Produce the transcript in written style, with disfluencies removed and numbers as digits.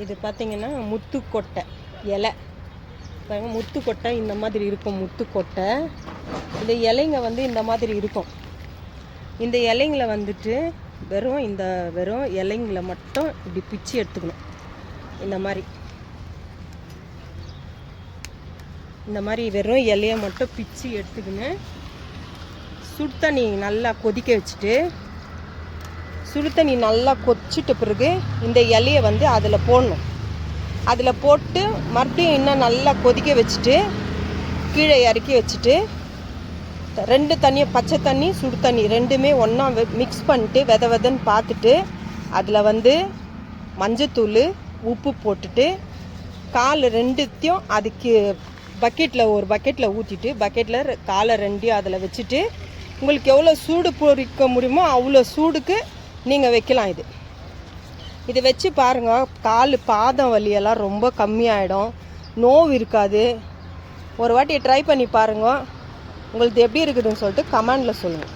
இது பார்த்திங்கன்னா முத்துக்கொட்டை இலை பாருங்க. முத்துக்கொட்டை இந்த மாதிரி இருக்கும். முத்துக்கொட்டை இந்த இலைங்க வந்து இந்த மாதிரி இருக்கும். இந்த இலைங்களை வந்துட்டு வெறும் இலைங்களை மட்டும் இப்படி பிச்சு எடுத்துக்கணும். இந்த மாதிரி வெறும் இலையை மட்டும் பிச்சு எடுத்துக்கின்னு சுடு தண்ணி நல்லா கொதிக்க வச்சுட்டு, சுடு தண்ணி நல்லா கொதிச்சிட்ட பிறகு இந்த இலையை வந்து அதில் போடணும். அதில் போட்டு மறுபடியும் இன்னும் நல்லா கொதிக்க வச்சுட்டு கீழே இறக்கி வச்சுட்டு, ரெண்டு தண்ணியை பச்சை தண்ணி சுடு தண்ணி ரெண்டுமே ஒன்றா மிக்ஸ் பண்ணிட்டு விதன்னு பார்த்துட்டு அதில் வந்து மஞ்சத்தூள் உப்பு போட்டுட்டு கால் ரெண்டுத்தையும் அதுக்கு ஒரு பக்கெட்டில் ஊற்றிட்டு காலை ரெண்டையும் அதில் வச்சுட்டு உங்களுக்கு எவ்வளோ சூடு பொறிக்க முடியுமோ அவ்வளோ சூடுக்கு நீங்கள் வைக்கலாம். இது வச்சு பாருங்கள். பாதம் வலியெல்லாம் ரொம்ப கம்மியாயிடும். நோவு இருக்காது. ஒரு வாட்டி ட்ரை பண்ணி பாருங்கள். உங்களுக்கு எப்படி இருக்குதுன்னு சொல்லிட்டு கமெண்டில் சொல்லுங்கள்.